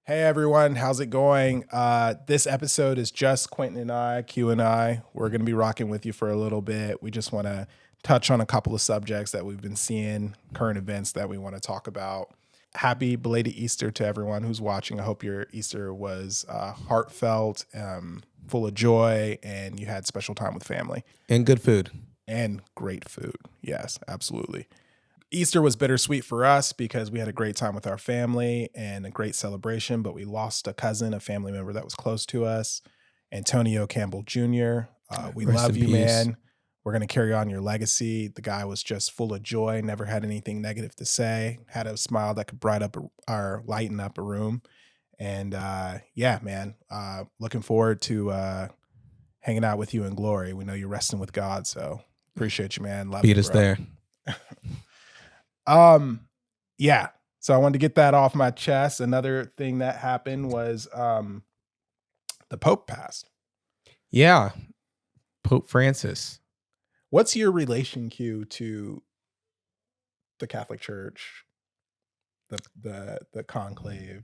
Hey everyone, how's it going? This episode is just Quentin and I, Q and I. We're going to be rocking with you for a little bit. We just want to touch on a couple of subjects that we've been seeing, current events that we want to talk about. Happy belated Easter to everyone who's watching. I hope your Easter was heartfelt, full of joy, and you had special time with family. And good food. And great food. Yes, absolutely. Easter was bittersweet for us because we had a great time with our family and a great celebration, but we lost a cousin, a family member that was close to us, Antonio Campbell Jr. We Rest love in you, peace. man. We're going to carry on your legacy. The guy was just full of joy, never had anything negative to say, had a smile that could lighten up a room. And yeah, man, looking forward to hanging out with you in glory. We know you're resting with God, so appreciate you, man. Love Beat you, us bro. there. Yeah. So I wanted to get that off my chest. Another thing that happened was the Pope passed. Yeah. Pope Francis. What's your relation, Q, to the Catholic Church, the conclave,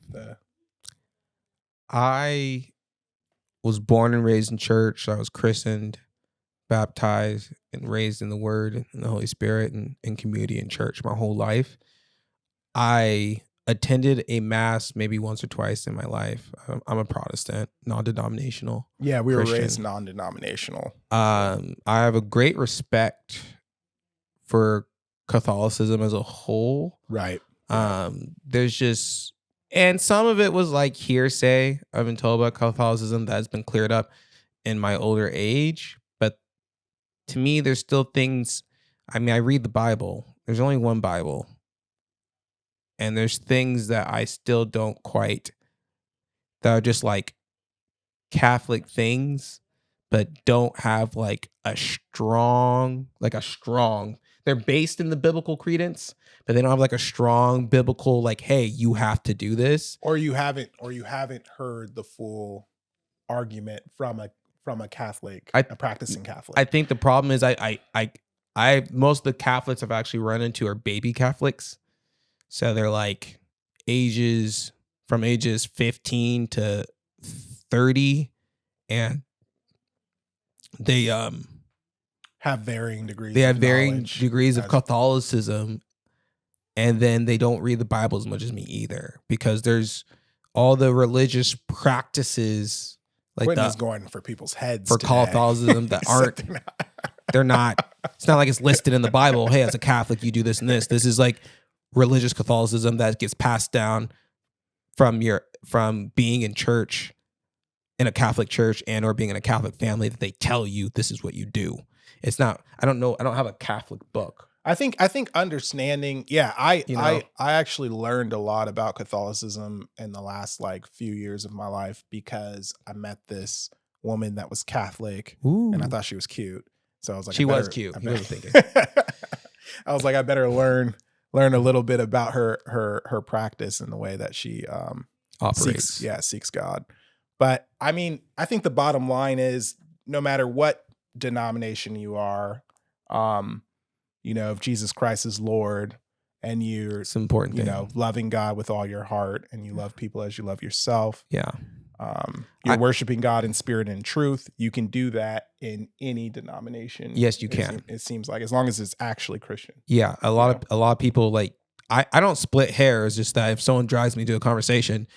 I was born and raised in church. I was christened, baptized, and raised in the Word and the Holy Spirit and community in church my whole life. I attended a mass maybe once or twice in my life. I'm a Protestant, non-denominational. Yeah, we were Christian. raised non-denominational. I have a great respect for Catholicism as a whole. Right. There's just, and some of it was like hearsay I've been told about Catholicism that has been cleared up in my older age. But to me, there's still things. I mean, I read the Bible. There's only one Bible. And there's things that I still don't quite, that are just like Catholic things, but don't have like a strong, they're based in the biblical credence, but they don't have like a strong biblical, like, hey, you have to do this. Or you haven't heard the full argument from a Catholic, a practicing Catholic. I think the problem is I most of the Catholics I've actually run into are baby Catholics. So they're like from ages 15 to 30, and they have varying degrees. They have varying degrees of Catholicism, and then they don't read the Bible as much as me either, because there's all the religious practices like Quentin's going for people's heads for today. Catholicism that aren't. They're not. It's not like it's listed in the Bible. Hey, as a Catholic, you do this and this. This is like religious Catholicism that gets passed down from being in church, in a Catholic church, and or being in a Catholic family, that they tell you this is what you do. It's not. I don't know. I don't have a Catholic book. I think understanding. Yeah, I actually learned a lot about Catholicism in the last like few years of my life because I met this woman that was Catholic. Ooh. And I thought she was cute. So I was like, she was cute. I was thinking. I was like, I better learn a little bit about her practice and the way that she operates. Seeks God. But I mean, I think the bottom line is no matter what denomination you are, if Jesus Christ is Lord and you're, it's important, loving God with all your heart and you love people as you love yourself. Yeah. You're worshiping God in spirit and truth. You can do that in any denomination. Yes, you can. It seems like, as long as it's actually Christian. Yeah. A lot of people, like, I don't split hairs. Just that if someone drives me to a conversation,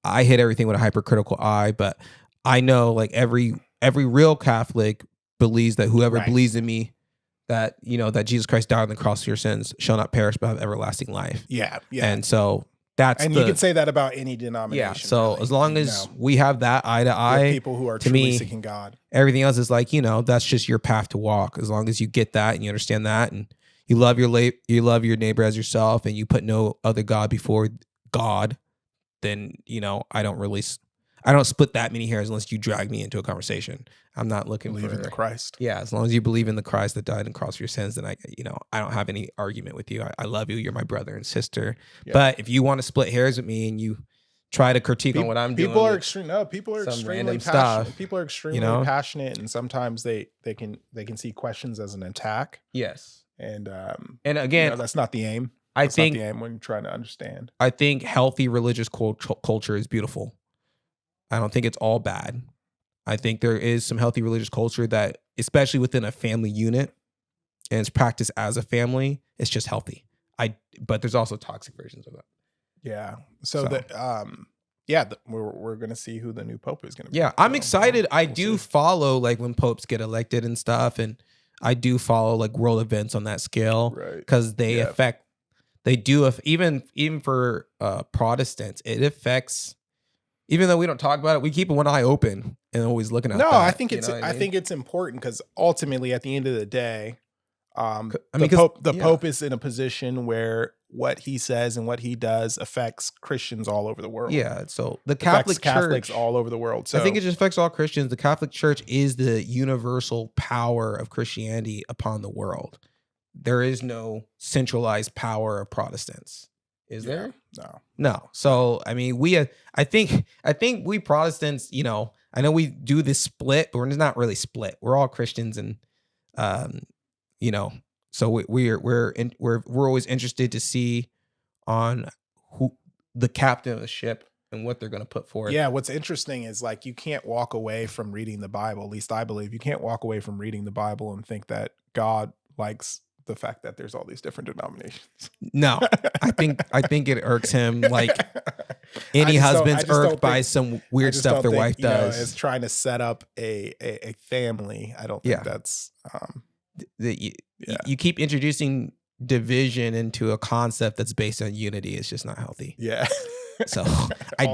I hit everything with a hypercritical eye. But I know, like, every real Catholic believes that whoever believes in me, that that Jesus Christ died on the cross for your sins, shall not perish but have everlasting life. Yeah. And so you can say that about any denomination. Yeah. So really, as long as we have that eye to eye, people who are truly seeking God, everything else is like, that's just your path to walk. As long as you get that and you understand that, and you love your neighbor as yourself, and you put no other God before God, then I don't split that many hairs unless you drag me into a conversation. I'm not looking believe in the Christ. Yeah, as long as you believe in the Christ that died and cross for your sins, then I don't have any argument with you. I love you. You're my brother and sister. Yeah. But if you want to split hairs with me and you try to critique on what I'm doing, people are extremely passionate. People are extremely passionate, and sometimes they can see questions as an attack. Yes, and again, that's not the aim. I That's not think the aim when you're trying to understand. I think healthy religious culture is beautiful. I don't think it's all bad. I think there is some healthy religious culture that, especially within a family unit, and it's practiced as a family, it's just healthy. But there's also toxic versions of that. Yeah. So we're gonna see who the new pope is gonna be. Yeah, I'm So, excited. I we'll do see. follow like when popes get elected and stuff, and I do follow like world events on that scale Right. because they Yeah. affect. They do even for Protestants, it affects. Even though we don't talk about it, we keep one eye open and always looking at. No, that, I think you it's know what I mean? think it's important because ultimately, at the end of the day, I mean, the 'cause- Pope is in a position where what he says and what he does affects Christians all over the world. Yeah, so the Affects Catholic Catholics Church, all over the world. So I think it just affects all Christians. The Catholic Church is the universal power of Christianity upon the world. There is no centralized power of Protestants. Is there? No. No. So I mean, I think we Protestants, you know, I know we do this split, but we're not really split. We're all Christians, and you know, so we're always interested to see on who the captain of the ship and what they're going to put forth. Yeah, what's interesting is like you can't walk away from reading the Bible. At least I believe you can't walk away from reading the Bible and think that God likes the fact that there's all these different denominations. No, I think it irks him like any husband's irked by some weird stuff their wife does. Is trying to set up a family. I don't think that's you keep introducing division into a concept that's based on unity. It's just not healthy. Yeah. So I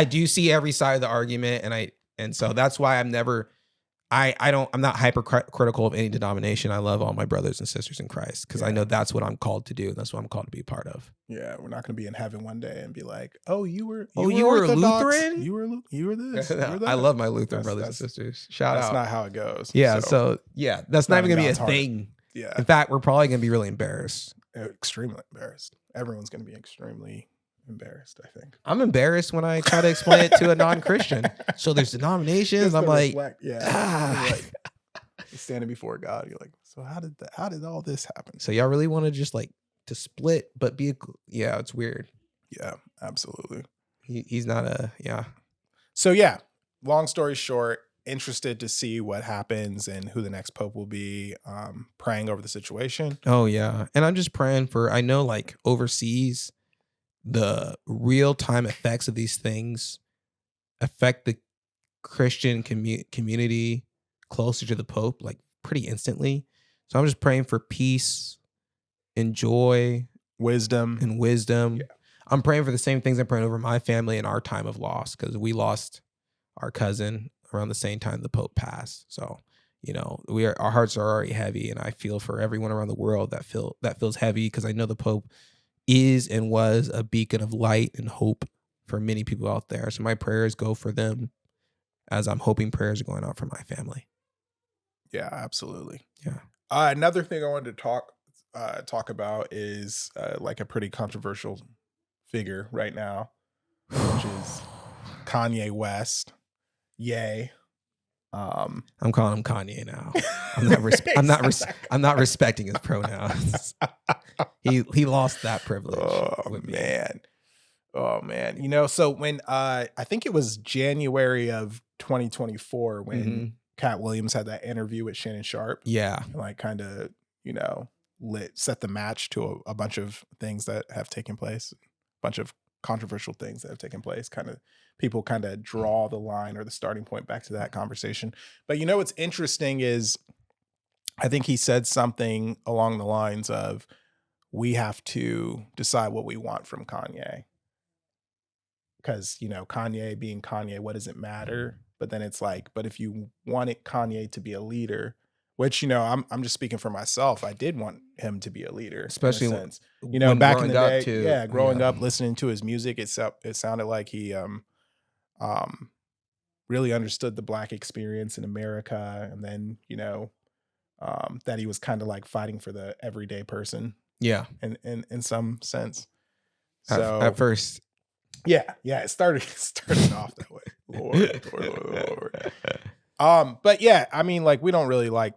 do see every side of the argument, and so that's why I'm not hypercritical of any denomination. I love all my brothers and sisters in Christ because I know that's what I'm called to do, and that's what I'm called to be a part of. Yeah, we're not going to be in heaven one day and be like, "Oh, you were a Lutheran? You were this. You were that." I love my Lutheran brothers and sisters. Shout out. That's not how it goes. Yeah. So that's not even going to be a God's thing. Yeah. In fact, we're probably going to be really embarrassed. Extremely embarrassed. Everyone's going to be extremely embarrassed, I think. I'm embarrassed when I try to explain it to a non-Christian. So there's denominations. I'm like, standing before God, you're like, so how did all this happen? So y'all really want to just like to split, but it's weird. Yeah, absolutely. He's not So yeah, long story short, interested to see what happens and who the next pope will be. Praying over the situation. Oh yeah, and I'm just praying for. I know like overseas, the real-time effects of these things affect the Christian community closer to the Pope, like pretty instantly. So I'm just praying for peace and joy, wisdom. Yeah. I'm praying for the same things I'm praying over my family in our time of loss, because we lost our cousin around the same time the Pope passed. So, you know, our hearts are already heavy, and I feel for everyone around the world that feels heavy, because I know the Pope is and was a beacon of light and hope for many people out there. So my prayers go for them, as I'm hoping prayers are going out for my family. Yeah, absolutely. Yeah. Another thing I wanted to talk about is like a pretty controversial figure right now, which is Kanye West. Yay. I'm calling him Kanye now. I'm not respecting his pronouns. He lost that privilege. Oh man. You know, so when I think it was January of 2024 when Cat Williams had that interview with Shannon Sharp. Yeah. And like kind of, you know, set the match to a bunch of things that have taken place, a bunch of controversial things that have taken place. Kind of people kind of draw the line or the starting point back to that conversation. But you know what's interesting is I think he said something along the lines of, we have to decide what we want from Kanye. Because, you know, Kanye being Kanye, what does it matter? But then it's like, but if you wanted Kanye to be a leader, which, you know, I'm just speaking for myself. I did want him to be a leader, especially in a sense. You know, back in the day, too. Growing up, listening to his music, it sounded like he really understood the Black experience in America, and then, you know, that he was kind of like fighting for the everyday person. Yeah, in some sense. So at first, yeah, it started off that way. Lord. But yeah, I mean, like, we don't really like,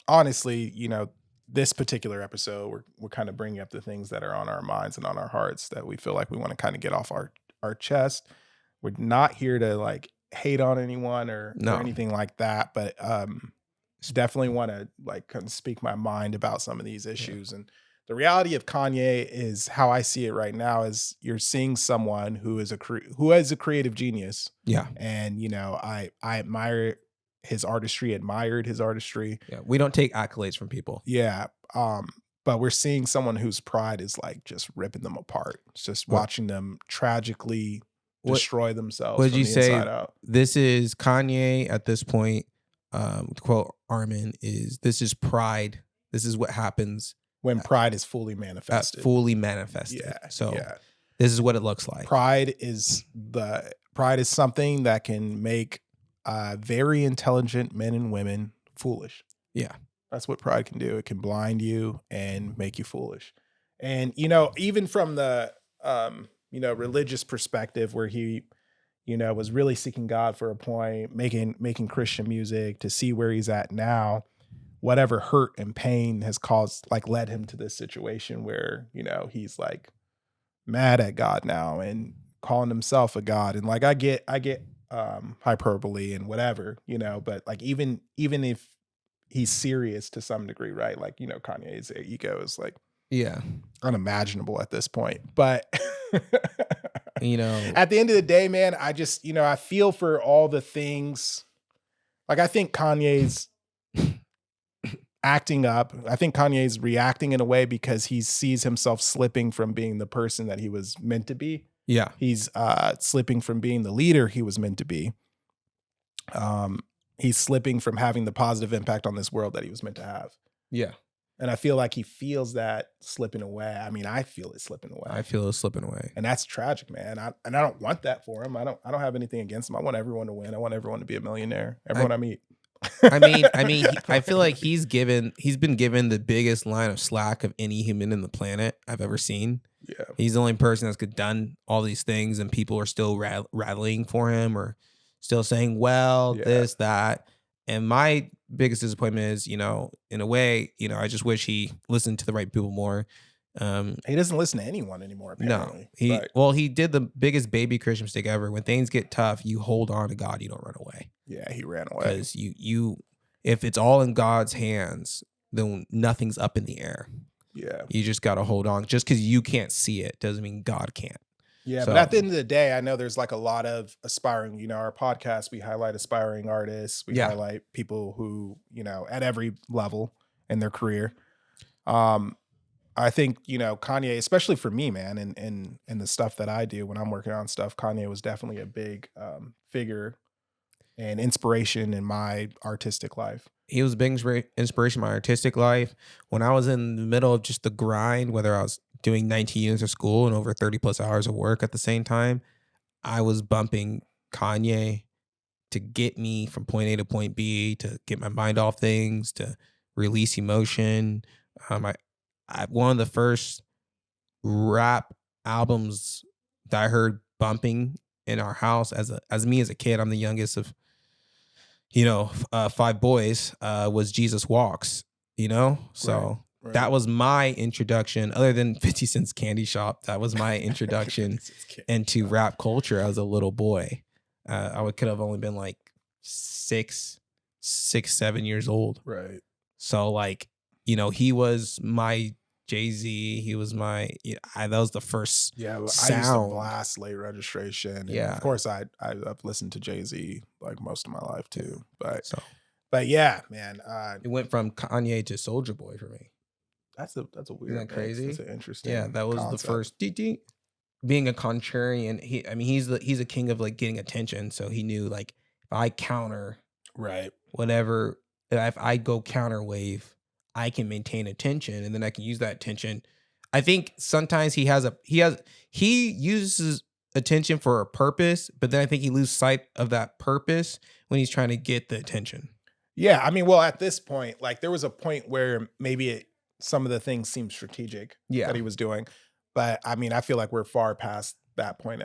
honestly, you know, this particular episode, we're kind of bringing up the things that are on our minds and on our hearts that we feel like we want to kind of get off our chest. We're not here to like hate on anyone or No. anything like that, but definitely want to like kind of speak my mind about some of these issues. And the reality of Kanye is how I see it right now is you're seeing someone who is a creative genius. Yeah. And you know, I admire his artistry, admired his artistry. Yeah. We don't take accolades from people. Yeah. But we're seeing someone whose pride is like just ripping them apart. It's just watching them tragically destroy themselves. What did you say? Out. This is Kanye at this point. To quote Armin, this is pride. This is what happens when pride is fully manifested. Yeah. So this is what it looks like. Pride is something that can make very intelligent men and women foolish. Yeah. That's what pride can do. It can blind you and make you foolish. And, you know, even from the, religious perspective where he, was really seeking God for a point, making Christian music to see where he's at now, whatever hurt and pain has led him to this situation where, he's like mad at God now and calling himself a God. And like, I get hyperbole and whatever, but like, even if he's serious to some degree, right? Like, Kanye's ego is like, unimaginable at this point. But at the end of the day, man, I just, I feel for all the things. Like, I think Kanye's acting up. I think Kanye's reacting in a way because he sees himself slipping from being the person that he was meant to be. Yeah. He's slipping from being the leader he was meant to be. He's slipping from having the positive impact on this world that he was meant to have. Yeah. And I feel like he feels that slipping away. I mean, I feel it slipping away. I feel it slipping away. And that's tragic, man. I don't want that for him. I don't have anything against him. I want everyone to win. I want everyone to be a millionaire. Everyone I meet. I feel like he's been given the biggest line of slack of any human in the planet I've ever seen. Yeah. He's the only person that's done all these things and people are still rattling for him or still saying, well, this, that. And my biggest disappointment is, in a way, I just wish he listened to the right people more. He doesn't listen to anyone anymore, apparently. No, he did the biggest baby Christian mistake ever. When things get tough, you hold on to God. You don't run away. Yeah, he ran away. Because if it's all in God's hands, then nothing's up in the air. Yeah. You just got to hold on. Just because you can't see it doesn't mean God can't. Yeah, but at the end of the day, I know there's like a lot of aspiring, our podcast, we highlight aspiring artists. We highlight people who, at every level in their career. I think, Kanye, especially for me, man, and the stuff that I do when I'm working on stuff, Kanye was definitely a big figure and inspiration in my artistic life. He was a big inspiration in my artistic life. When I was in the middle of just the grind, whether I was doing 19 years of school and over 30 plus hours of work at the same time, I was bumping Kanye to get me from point A to point B, to get my mind off things, to release emotion. One of the first rap albums that I heard bumping in our house as a kid, I'm the youngest of 5 boys, was Jesus Walks, so right. That was my introduction, other than 50 Cent's Candy Shop. That was my introduction into rap culture as a little boy. I could have only been like 6, 7 years old. Right. So like, he was my Jay-Z. He was my, that was the first sound. I used to blast Late Registration. And yeah. Of course, I've listened to Jay-Z like most of my life too. But yeah, man. It went from Kanye to Soulja Boy for me. That's a weird. Isn't that crazy? That's an interesting. Yeah, that was concept. The first. Being a contrarian, he's a king of like getting attention. So he knew like if I counter, right, whatever, if I go counter wave, I can maintain attention, and then I can use that attention. I think sometimes he uses attention for a purpose, but then I think he loses sight of that purpose when he's trying to get the attention. Yeah, I mean, well, at this point, like there was a point where maybe some of the things seemed strategic that he was doing, but I mean, I feel like we're far past that point.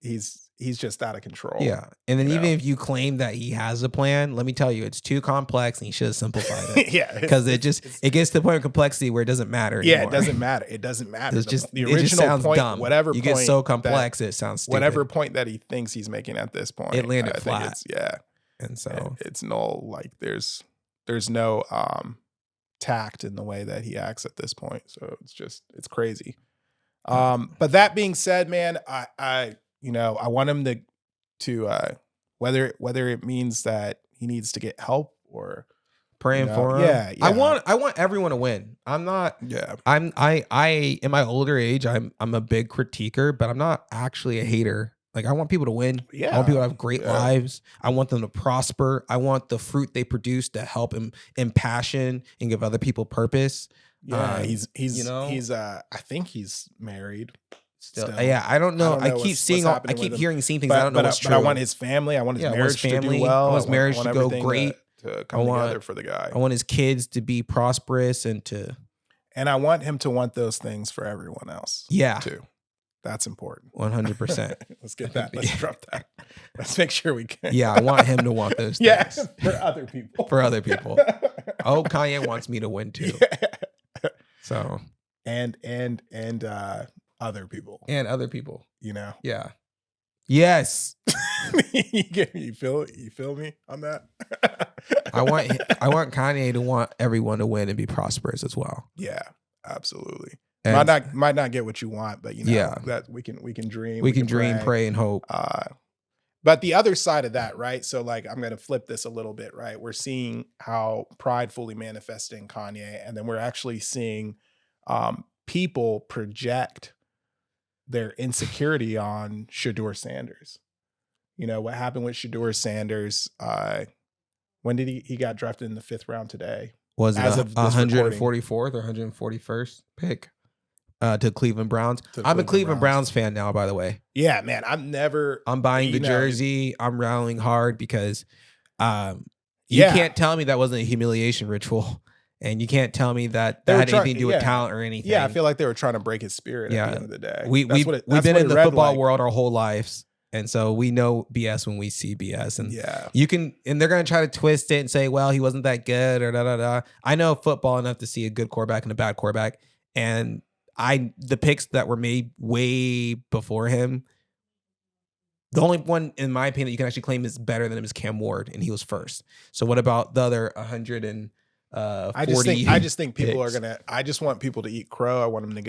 He's he's just out of control. Yeah. And then you even know? if you claim that he has a plan, let me tell you, it's too complex and he should have simplified it. Yeah, Because it gets to the point of complexity where it doesn't matter anymore. Yeah, it doesn't matter. It doesn't matter. It's just, The it original just sounds point, dumb. whatever you point get so complex, it sounds stupid. whatever point that he thinks he's making at this point, It landed I think flat. And so it's null. Like there's no tact in the way that he acts at this point. So it's crazy. But that being said, man, I want him to whether it means that he needs to get help or praying for him. Yeah. I want everyone to win. I'm not. Yeah. I in my older age, I'm a big critiquer, but I'm not actually a hater. Like I want people to win. Yeah. I want people to have great lives. I want them to prosper. I want the fruit they produce to help him impassion and give other people purpose. Yeah, he's I think he's married. Still. Yeah, I don't know. I keep hearing seeing things. I don't know what's true. But I want his family. I want his marriage to do well. I want his marriage to go great. To come together for the guy. I want his kids to be prosperous and I want him to want those things for everyone else. Yeah, too. That's important. 100%. Let's get that. Let's drop that. Let's make sure we can. Yeah, I want him to want those things. Yeah, for other people. For other people. Oh, Kanye wants me to win too. Yeah. So and other people. And other people. Yeah. Yes. You feel me on that? I want Kanye to want everyone to win and be prosperous as well. Yeah, absolutely. And might not get what you want, but that we can dream. We can dream, pray, and hope. But the other side of that, right? So like I'm gonna flip this a little bit, right? We're seeing how pride fully manifesting Kanye, and then we're actually seeing people project their insecurity on Shedeur Sanders. What happened with Shedeur Sanders? When did he got drafted in the 5th round today? Was it 144th or 141st pick to Cleveland Browns? I'm a Cleveland Browns fan now, by the way. Yeah, man. I'm buying the jersey. I'm rallying hard because you can't tell me that wasn't a humiliation ritual. And you can't tell me that had anything to do with talent or anything. Yeah, I feel like they were trying to break his spirit at the end of the day. We've been in the football world our whole lives. And so we know BS when we see BS. And and they're going to try to twist it and say, well, he wasn't that good or da-da-da. I know football enough to see a good quarterback and a bad quarterback. And the picks that were made way before him, the only one, in my opinion, that you can actually claim is better than him is Cam Ward, and he was first. So what about the other 140? I just think people are gonna. I just want people to eat crow. I want them to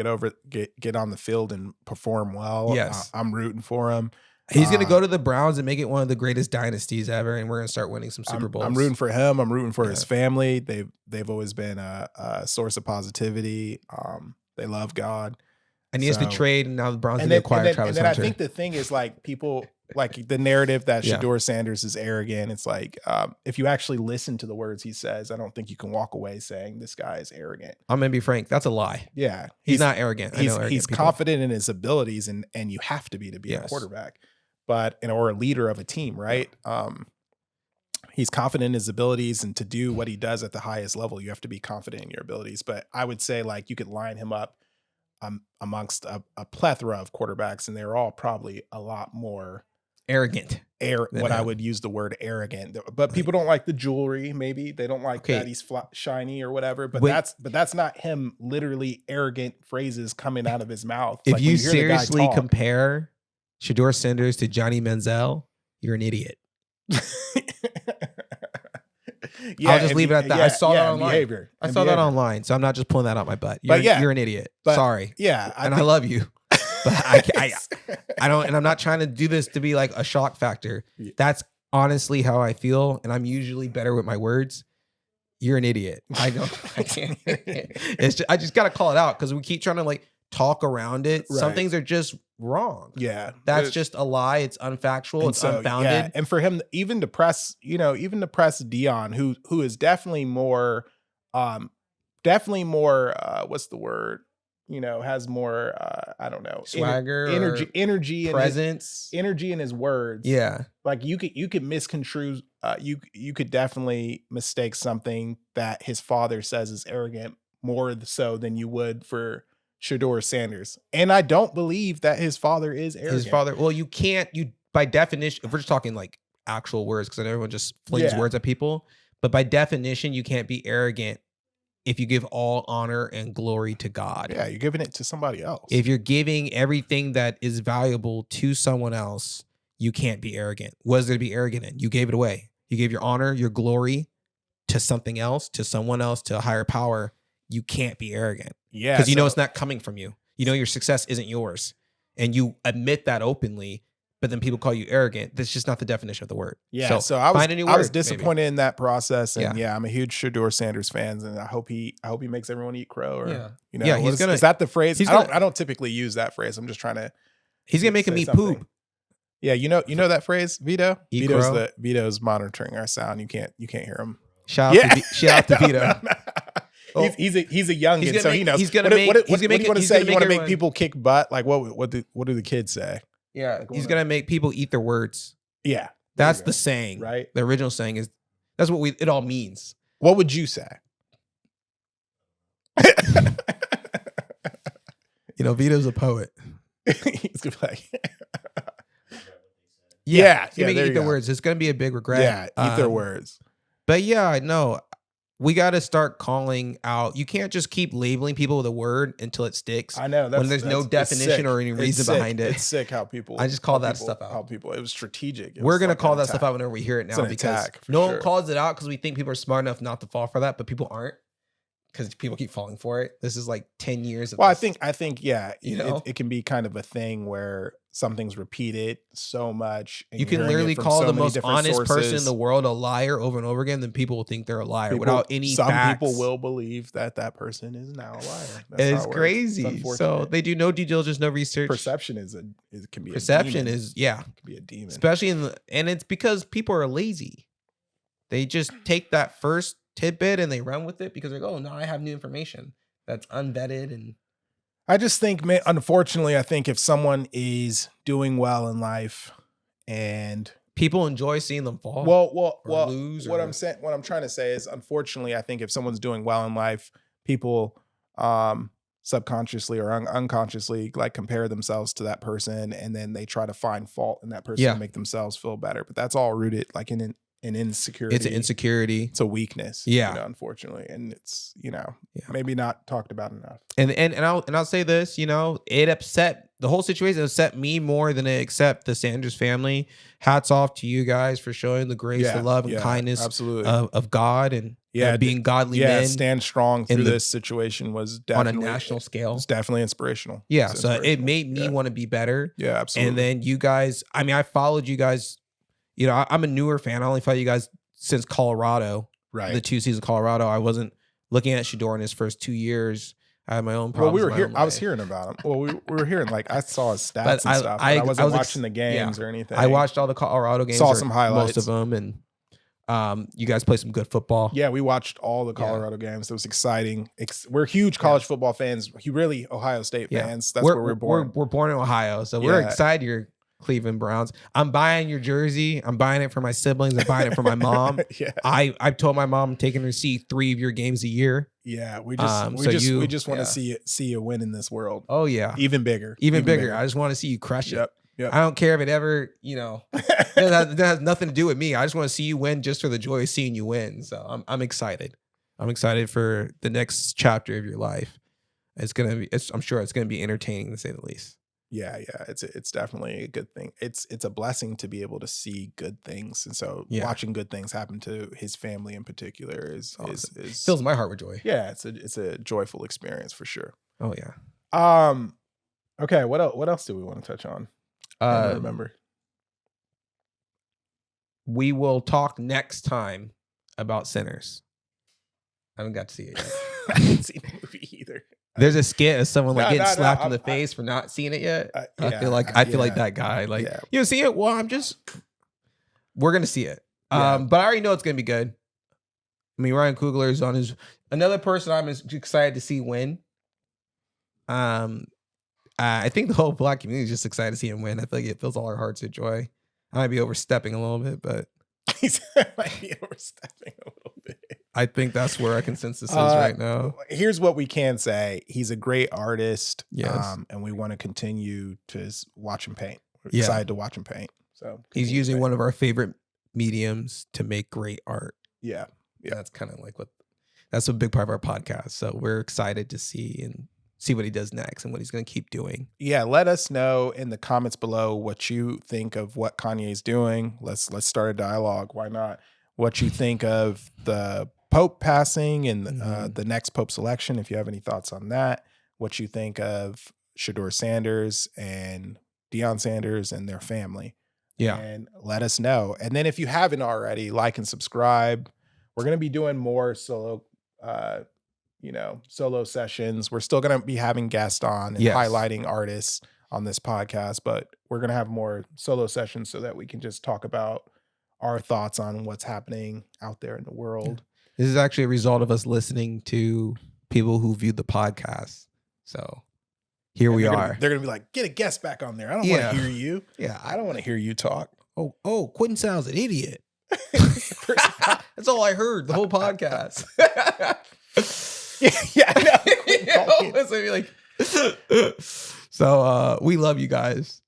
get on the field and perform well. Yes, I'm rooting for him. He's gonna go to the Browns and make it one of the greatest dynasties ever, and we're gonna start winning some Super Bowls. I'm rooting for him. I'm rooting for his family. They've always been a source of positivity. They love God. And he has to trade, and now the Browns need to acquire Travis Hunter. I think the thing is like people. Like the narrative that Shedeur Sanders is arrogant. It's like if you actually listen to the words he says, I don't think you can walk away saying this guy is arrogant. I'm gonna be frank, that's a lie. Yeah, he's not arrogant. He's confident in his abilities, and you have to be a quarterback, or a leader of a team, right? He's confident in his abilities, and to do what he does at the highest level, you have to be confident in your abilities. But I would say like you could line him up amongst a plethora of quarterbacks, and they're all probably a lot more arrogant. I would use the word arrogant, but people don't like the jewelry. Maybe they don't like that he's shiny or whatever. But that's not him. Literally arrogant phrases coming out of his mouth. If you seriously compare Shedeur Sanders to Johnny Manziel, you're an idiot. I'll just leave it at that. I saw that online. I saw that online, so I'm not just pulling that out my butt. You're an idiot. Sorry. Yeah, I love you. But I don't, and I'm not trying to do this to be like a shock factor. That's honestly how I feel, and I'm usually better with my words. You're an idiot. I can't. I just got to call it out because we keep trying to like talk around it. Right. Some things are just wrong. Yeah, that's just a lie. It's unfactual. It's unfounded. Yeah. And for him, even to press Dion, who is definitely more, what's the word? Has more, I don't know, swagger, energy, presence, energy in his words. Yeah, like you could misconstrue. You could definitely mistake something that his father says is arrogant more so than you would for Shedeur Sanders. And I don't believe that his father is arrogant. His father. Well, you by definition, if we're just talking like actual words, because I know everyone just flings words at people, but by definition, you can't be arrogant if you give all honor and glory to God. Yeah, you're giving it to somebody else. If you're giving everything that is valuable to someone else, you can't be arrogant. What is there to be arrogant in? You gave it away. You gave your honor, your glory to something else, to someone else, to a higher power. You can't be arrogant. Yeah. Because you know it's not coming from you. You know your success isn't yours. And you admit that openly, but then people call you arrogant. That's just not the definition of the word. Yeah. So I was disappointed in that process. And I'm a huge Shedeur Sanders fan, and I hope he makes everyone eat crow. Or you know, is that the phrase? I don't typically use that phrase. I'm just trying to. He's gonna make him eat poop. Yeah, you know that phrase, Vito. Eat Vito's monitoring our sound. You can't hear him. Shout out to Vito. He's a youngin, so he knows. He's gonna make. What do you want to say? You want to make people kick butt? Like what do the kids say? Yeah, he's gonna make people eat their words. Yeah, that's the saying, right? The original saying is that's what it all means. What would you say? Vito's a poet. He's gonna be like, yeah. Eat their words. It's gonna be a big regret. Yeah, eat their words. But yeah, no. We got to start calling out. You can't just keep labeling people with a word until it sticks. I know. When there's no definition or any reason behind it. It's sick how people. I just call that stuff out. How people. It was strategic. We're going to call that stuff out whenever we hear it now because no one calls it out because we think people are smart enough not to fall for that, but people aren't because people keep falling for it. This is like 10 years of this. I think, yeah, it can be kind of a thing where something's repeated so much. And you can literally call the most honest person in the world a liar over and over again, then people will think they're a liar without any facts. Some people will believe that person is now a liar. It's crazy. So they do no due diligence, no research. Perception can be perception a demon. It can be a demon. Especially and it's because people are lazy. They just take that first tidbit and they run with it because they're like, oh, now I have new information that's unvetted. And I just think, unfortunately, I think if someone is doing well in life and people enjoy seeing them fall, well, lose, what I'm trying to say is, unfortunately, I think if someone's doing well in life, people subconsciously or unconsciously like compare themselves to that person, and then they try to find fault in that person to make themselves feel better. But that's all rooted like in an insecurity. It's an insecurity. It's a weakness. Yeah. Unfortunately. And it's, maybe not talked about enough. And I'll say this, it upset the whole situation upset me more than it upset the Sanders family. Hats off to you guys for showing the grace, the love and kindness of God and being godly men. Stand strong through this situation was definitely on a national scale. It's definitely inspirational. Yeah. So it made me want to be better. Yeah, absolutely. And then you guys, I followed you guys. I'm a newer fan. I only followed you guys since Colorado, right? The 2 seasons of Colorado. I wasn't looking at Shedeur in his first 2 years. I had my own problems. Well, we were here. I was hearing about him. Well, we were hearing I saw his stats and stuff. But I wasn't watching the games or anything. I watched all the Colorado games. Saw some highlights, most of them, and you guys play some good football. Yeah, we watched all the Colorado games. It was exciting. We're huge college football fans. Really, Ohio State fans. That's where we're born. We're born in Ohio, so we're excited you're Cleveland Browns. I'm buying your jersey. I'm buying it for my siblings. I'm buying it for my mom. I've told my mom I'm taking her to see 3 of your games a year. Yeah, we just want to see you win in this world. Oh yeah, even bigger. I just want to see you crush it. Yep. I don't care if it ever, it has nothing to do with me. I just want to see you win just for the joy of seeing you win. So I'm excited. I'm excited for the next chapter of your life. I'm sure it's gonna be entertaining to say the least. Yeah, it's definitely a good thing. It's a blessing to be able to see good things, and so watching good things happen to his family in particular is fills my heart with joy. Yeah, it's a joyful experience for sure. Oh yeah. Okay, what else do we want to touch on? I don't remember. We will talk next time about Sinners. I haven't got to see it yet. I haven't seen the movie either. There's a skit of someone getting slapped in the face for not seeing it yet. I feel like that guy. You see it? Well, we're gonna see it. But I already know it's gonna be good. I mean, Ryan Coogler is on another person I'm excited to see win. I think the whole Black community is just excited to see him win. I feel like it fills all our hearts with joy. I might be overstepping a little bit, but I think that's where our consensus is right now. Here's what we can say. He's a great artist. Yes. And we want to continue to watch him paint. We're excited to watch him paint. So he's using one of our favorite mediums to make great art. Yeah. That's kind of like that's a big part of our podcast. So we're excited to see what he does next and what he's going to keep doing. Yeah, let us know in the comments below what you think of what Kanye's doing. Let's start a dialogue. Why not? What you think of the Pope passing and the next Pope's election, if you have any thoughts on that. What you think of Shedeur Sanders and Deion Sanders and their family. Yeah. And let us know. And then if you haven't already, like and subscribe. We're going to be doing more solo sessions. We're still going to be having guests on and highlighting artists on this podcast, but we're going to have more solo sessions so that we can just talk about our thoughts on what's happening out there in the world. This is actually a result of us listening to people who viewed the podcast. So here we are. They're going to be like, get a guest back on there. I don't want to hear you. Yeah. I don't want to hear you talk. Oh, Quentin sounds an idiot. That's all I heard the whole podcast. I know. So we love you guys.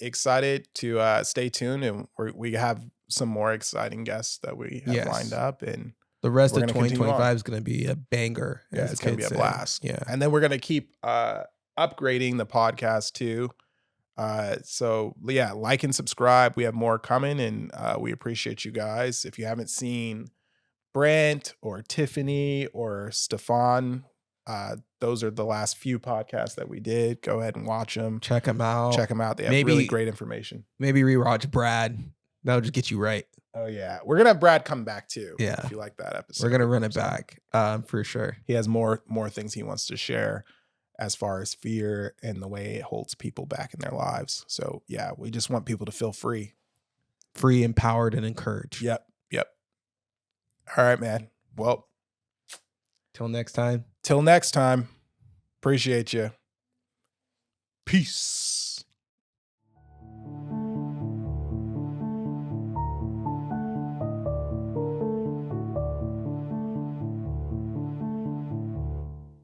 Excited to stay tuned, and we have some more exciting guests that we have lined up, and the rest of 2025 is going to be a banger. Yeah, it's going to be a blast. Yeah, and then we're going to keep upgrading the podcast too. So yeah, like and subscribe. We have more coming, and we appreciate you guys. If you haven't seen Brent or Tiffany or Stefan, those are the last few podcasts that we did. Go ahead and watch them. Check them out. They have really great information. Maybe rewatch Brad. That'll just get you right. Oh yeah, we're gonna have Brad come back too. Yeah, if you like that episode, we're gonna run it back for sure. He has more things he wants to share as far as fear and the way it holds people back in their lives. So yeah, we just want people to feel free, empowered, and encouraged. Yep. All right, man. Well, till next time. Appreciate you. Peace.